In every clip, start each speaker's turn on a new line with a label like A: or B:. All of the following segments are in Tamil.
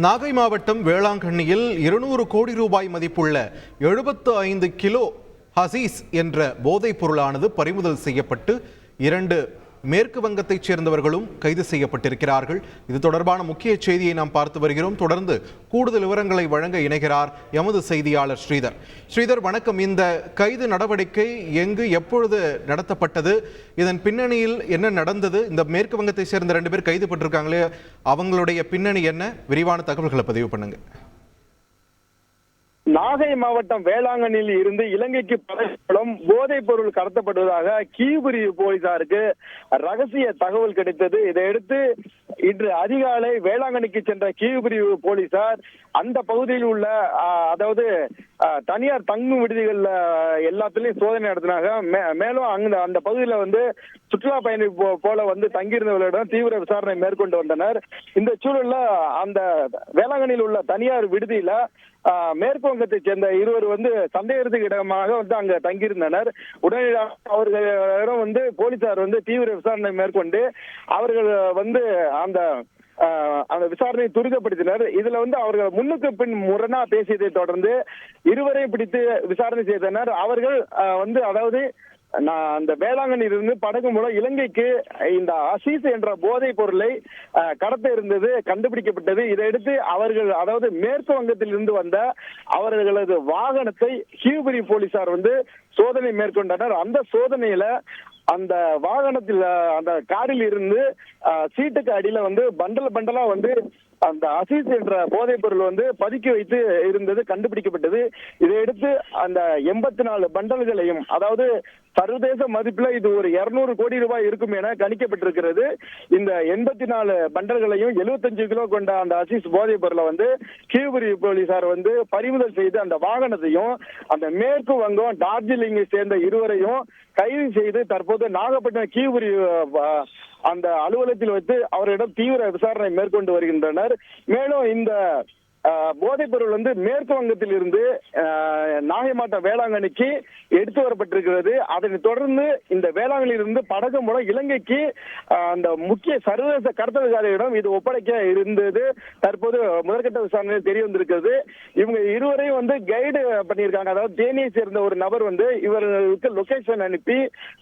A: நாகை மாவட்டம் வேளாங்கண்ணியில் 200 கோடி ரூபாய் மதிப்புள்ள 75 கிலோ ஹசீஸ் என்ற போதைப் பொருளானது பறிமுதல் செய்யப்பட்டு 2 மேற்கு வங்கத்தைச் சேர்ந்தவர்களும் கைது செய்யப்பட்டிருக்கிறார்கள். இது தொடர்பான முக்கிய செய்தியை நாம் பார்த்து வருகிறோம். தொடர்ந்து கூடுதல் விவரங்களை வழங்க இணைகிறார் எமது செய்தியாளர் ஸ்ரீதர். ஸ்ரீதர், வணக்கம். இந்த கைது நடவடிக்கை எங்கு எப்பொழுது நடத்தப்பட்டது? இதன் பின்னணியில் என்ன நடந்தது? இந்த மேற்கு வங்கத்தை சேர்ந்த 2 பேர் கைது பட்டிருக்காங்களே, அவங்களுடைய பின்னணி என்ன? விரிவான தகவல்களை பதிவு பண்ணுங்க.
B: நாகை மாவட்டம் வேளாங்கண்ணியில் இருந்து இலங்கைக்கு படகுகளும் போதைப் பொருள் கடத்தப்படுவதாக கீழ்பிரிவு போலீசாருக்கு ரகசிய தகவல் கிடைத்தது. இதையடுத்து இன்று அதிகாலை வேளாங்கண்ணிக்கு சென்ற கீழ்பிரிவு போலீசார் அந்த பகுதியில் உள்ள அதாவது தனியார் தங்கும் விடுதிகள் எல்லாத்திலையும் சோதனை நடத்தினாங்க. மேலும் அந்த பகுதியில் சுற்றுலா பயணி போல தங்கியிருந்தவர்களிடம் தீவிர விசாரணை மேற்கொண்டு வந்தனர். இந்த சூழல்ல அந்த வேளாங்கண்ணியில் உள்ள தனியார் விடுதியில மேற்கு வங்கத்தை சேர்ந்த இருவர் சந்தேகத்துக்கு இடமாக அங்க தங்கியிருந்தனர். உடனடியாக அவர்களிடம் போலீசார் தீவிர விசாரணை மேற்கொண்டு அவர்கள் அந்த விசாரணையை துரிதப்படுத்தினர். இதுல அவர்கள் முன்னுக்கு பின் முரணா பேசியதை தொடர்ந்து இருவரையும் பிடித்து விசாரணை செய்தனர். அவர்கள் அதாவது அந்த வேளாங்கண்ணியிலிருந்து படகு மூலம் இலங்கைக்கு இந்த ஹசீஸ் என்ற போதைப் பொருளை கடத்த இருந்தது கண்டுபிடிக்கப்பட்டது. இதையடுத்து அவர்கள் அதாவது மேற்கு வங்கத்தில் இருந்து வந்த அவர்களது வாகனத்தை கீழ்பிரிவு போலீசார் சோதனை மேற்கொண்டனர். அந்த சோதனையில அந்த வாகனத்தில் அந்த காரில் இருந்து சீட்டுக்கு அடியில பண்டல் பண்டலா அந்த ஹசீஸ் என்ற போதைப் பொருள் பதுக்கி வைத்து இருந்தது கண்டுபிடிக்கப்பட்டது. இதையடுத்து அந்த 84 பண்டல்களையும் அதாவது சர்வதேச மதிப்புல இது ஒரு 200 கோடி ரூபாய் இருக்கும் என கணிக்கப்பட்டிருக்கிறது. இந்த 84 பண்டல்களையும் 75 கிலோ கொண்ட அந்த ஹசீஸ் போதைப் பொருளை கீழ்பிரிவு போலீசார் பறிமுதல் செய்து அந்த வாகனத்தையும் அந்த மேற்கு வங்கம் டார்ஜிலிங்கை சேர்ந்த இருவரையும் கைது செய்து தற்போது நாகப்பட்டினம் கீழ்பிரிவு அந்த அலுவலகத்தில் வைத்து அவரிடம் தீவிர விசாரணை மேற்கொண்டு வருகின்றனர். மேலும் இந்த போதைப் பொருள் மேற்கு வங்கத்தில் இருந்து நாகை மாவட்டம் வேளாங்கண்ணிக்கு எடுத்து வரப்பட்டிருக்கிறது. அதனை தொடர்ந்து இந்த வேளாங்கண்ணியில் இருந்து படகு மூலம் இலங்கைக்கு அந்த முக்கிய சர்வதேச கடத்தல்காரர்களிடம் இது ஒப்படைக்க இருந்தது தற்போது முதற்கட்ட விசாரணையில் தெரிய வந்திருக்கிறது. இவங்க இருவரையும் கைடு பண்ணியிருக்காங்க. அதாவது தேனியை சேர்ந்த ஒரு நபர் இவர்களுக்கு லொகேஷன் அனுப்பி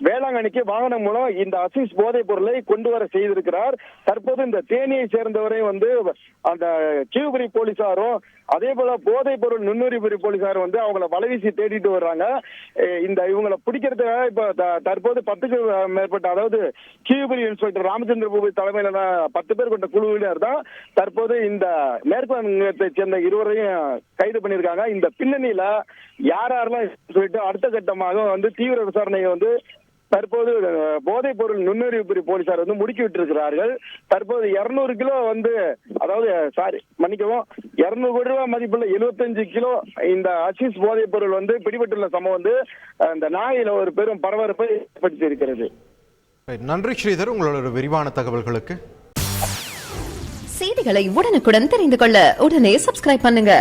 B: வேளாங்கண்ணிக்கு வாகனம் மூலம் இந்த ஹசீஸ் போதைப் பொருளை கொண்டு வர செய்திருக்கிறார். தற்போது இந்த தேனியை சேர்ந்தவரை அந்த கீழ்பிரிவு போலீசார் அதே போல போதைப் பொருள் நுண்ணுயிரி போலீசார் அவங்கள வலைவீசி தேடிட்டு வர்றாங்க. இந்த இவங்களை பிடிக்கிறதுக்காக இப்ப தற்போது 10க்கு மேற்பட்ட அதாவது கீழ்பிரிவு இன்ஸ்பெக்டர் ராமச்சந்திர பூபதி தலைமையிலான 10 பேர் கொண்ட குழுவினர் தான் தற்போது இந்த மேற்கு வங்கத்தை சேர்ந்த இருவரையும் கைது பண்ணியிருக்காங்க. இந்த பின்னணியில யாரெல்லாம் சொல்லிட்டு அடுத்த கட்டமாக தீவிர விசாரணையை தற்போது போதைப் பொருள் நுண்ணுயிரி போலீசார் முடுக்கி விட்டிருக்கிறார்கள். தற்போது 200 கிலோ அதாவது 200 கோடி ரூபாய் மதிப்புள்ள 75 கிலோ இந்த ஹசீஸ் போதைப் பொருள் பிடிபட்டுள்ள சம்பவம் இந்த நாகையில ஒரு பெரும் பரபரப்பை ஏற்படுத்தி இருக்கிறது.
A: நன்றி ஸ்ரீதர், உங்களோட விரிவான தகவல்களுக்கு.
C: செய்திகளை உடனுக்குடன் தெரிந்து கொள்ள உடனே சப்ஸ்கிரைப் பண்ணுங்க.